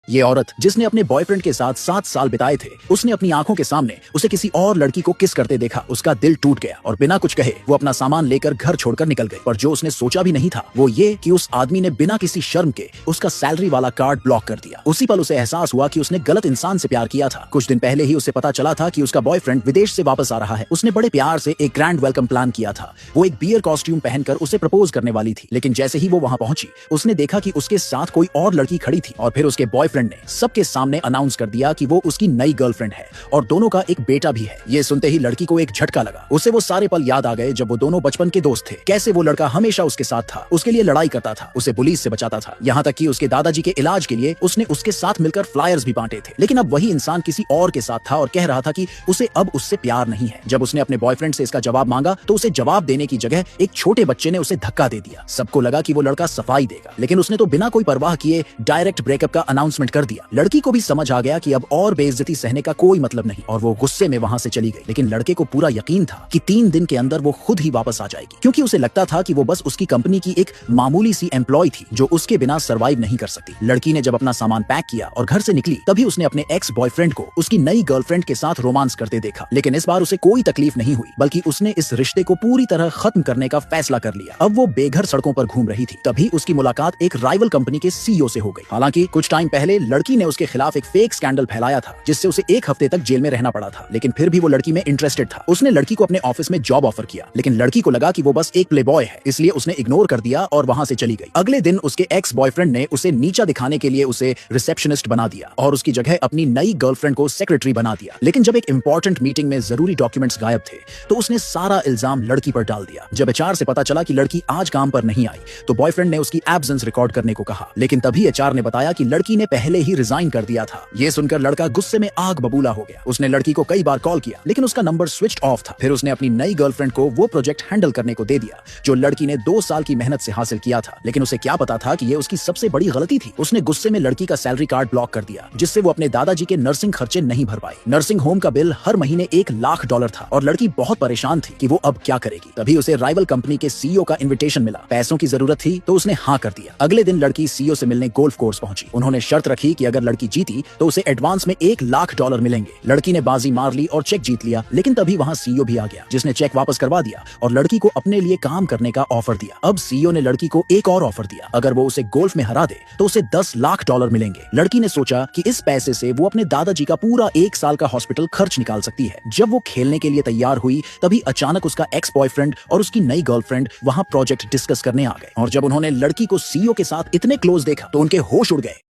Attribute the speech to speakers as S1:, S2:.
S1: ये औरत जिसने अपने बॉयफ्रेंड के साथ 7 साल बिताए थे, उसने अपनी आंखों के सामने उसे किसी और लड़की को किस करते देखा। उसका दिल टूट गया और बिना कुछ कहे वो अपना सामान लेकर घर छोड़कर निकल गई। पर जो उसने सोचा भी नहीं था वो ये कि उस आदमी ने बिना किसी शर्म के उसका सैलरी वाला कार्ड ब्लॉक कर दिया। उसी पल उसे एहसास हुआ कि उसने गलत इंसान से प्यार किया था। कुछ दिन पहले ही उसे पता चला था कि उसका बॉयफ्रेंड विदेश से वापस आ रहा है। उसने बड़े प्यार से एक ग्रैंड वेलकम प्लान किया था। वो एक बियर कॉस्ट्यूम पहनकर उसे प्रपोज करने वाली थी, लेकिन जैसे ही वो वहां पहुंची उसने देखा कि उसके साथ कोई और लड़की खड़ी थी और फिर उसके बॉयफ्रेंड ने सबके सामने अनाउंस कर दिया कि वो उसकी नई गर्लफ्रेंड है और दोनों का एक बेटा भी है। ये सुनते ही लड़की को एक झटका लगा। उसे वो सारे पल याद आ गए जब वो दोनों बचपन के दोस्त थे। कैसे वो लड़का हमेशा उसके साथ था, उसके लिए लड़ाई करता था, उसे पुलिस से बचाता था, यहाँ तक कि उसके दादाजी के इलाज के लिए उसने उसके साथ मिलकर फ्लायर्स भी बांटे थे। लेकिन अब वही इंसान किसी और के साथ था और कह रहा था कि उसे अब उससे प्यार नहीं है। जब उसने अपने बॉयफ्रेंड से इसका जवाब मांगा तो उसे जवाब देने की जगह एक छोटे बच्चे ने उसे धक्का दे दिया। सबको लगा कि वो लड़का सफाई देगा, लेकिन उसने तो बिना कोई परवाह किए डायरेक्ट ब्रेकअप का अनाउंसमेंट कर दिया। लड़की को भी समझ आ गया कि अब और बेइज्जती सहने का कोई मतलब नहीं और वो गुस्से में वहां से चली गई। लेकिन लड़के को पूरा यकीन था कि 3 दिन के अंदर वो खुद ही वापस आ जाएगी, क्योंकि उसे लगता था कि वो बस उसकी कंपनी की एक मामूली सी एम्प्लॉय थी जो उसके बिना सरवाइव नहीं कर सकती। लड़की ने जब अपना सामान पैक किया और घर से निकली तभी उसने अपने एक्स बॉयफ्रेंड को उसकी नई गर्लफ्रेंड के साथ रोमांस करते देखा। लेकिन इस बार उसे कोई तकलीफ नहीं हुई, बल्कि उसने इस रिश्ते को पूरी तरह खत्म करने का फैसला कर लिया। अब वो बेघर सड़कों पर घूम रही थी। तभी उसकी मुलाकात एक राइवल कंपनी के सीईओ से हो गई। हालांकि कुछ टाइम पहले लड़की ने उसके खिलाफ एक फेक स्कैंडल फैलाया था जिससे उसे 1 हफ्ते तक जेल में रहना पड़ा था, लेकिन फिर भी वो लड़की में इंटरेस्टेड था। उसने लड़की को अपने ऑफिस में जॉब ऑफर किया, लेकिन लड़की को लगा कि वो बस एक प्लेबॉय है, इसलिए उसने इग्नोर कर दिया और वहां से चली गई। अगले दिन उसके एक्स बॉयफ्रेंड ने उसे नीचा दिखाने के लिए उसे रिसेप्शनिस्ट बना दिया और उसकी जगह अपनी नई गर्लफ्रेंड को सेक्रेटरी बना दिया। लेकिन जब एक इंपॉर्टेंट मीटिंग में जरूरी डॉक्यूमेंट्स गायब थे तो उसने सारा इल्जाम लड़की पर डाल दिया। जब एचआर से पता चला कि लड़की आज काम पर नहीं आई तो बॉयफ्रेंड ने उसकी एब्सेंस रिकॉर्ड करने को कहा, लेकिन तभी एचआर ने बताया कि लड़की ने पहले ही रिजाइन कर दिया था। ये सुनकर लड़का गुस्से में आग बबूला हो गया। उसने लड़की को कई बार कॉल किया, लेकिन उसका नंबर स्विच्ड ऑफ था। फिर उसने अपनी नई गर्लफ्रेंड को वो प्रोजेक्ट हैंडल करने को दे दिया जो लड़की ने 2 साल की मेहनत से हासिल किया था। लेकिन उसे क्या पता था कि ये उसकी सबसे बड़ी गलती थी। उसने गुस्से में लड़की का सैलरी कार्ड ब्लॉक कर दिया, जिससे वो अपने दादाजी के नर्सिंग खर्चे नहीं भर पाई। नर्सिंग होम का बिल हर महीने $1,00,000 था और लड़की बहुत परेशान थी कि वो अब क्या करेगी। तभी उसे राइवल कंपनी के सीईओ का इन्विटेशन मिला। पैसों की जरूरत थी तो उसने हाँ कर दिया। अगले दिन लड़की सीईओ से मिलने गोल्फ कोर्स पहुंची। उन्होंने शर्त रखी कि अगर लड़की जीती तो उसे एडवांस में $1,00,000 मिलेंगे। लड़की ने बाजी मार ली और चेक जीत लिया, लेकिन तभी वहां सीईओ भी आ गया जिसने चेक वापस करवा दिया और लड़की को अपने लिए काम करने का ऑफर दिया। अब सीईओ ने लड़की को एक और ऑफर दिया, अगर वो उसे गोल्फ में हरा दे तो उसे $10,00,000 मिलेंगे। लड़की ने सोचा कि इस पैसे से वो अपने दादाजी का पूरा 1 साल का हॉस्पिटल खर्च निकाल सकती है। जब वो खेलने के लिए तैयार हुई तभी अचानक उसका एक्स बॉयफ्रेंड और उसकी नई गर्लफ्रेंड वहां प्रोजेक्ट डिस्कस करने आ गए और जब उन्होंने लड़की को सीईओ के साथ इतने क्लोज देखा तो उनके होश उड़ गए।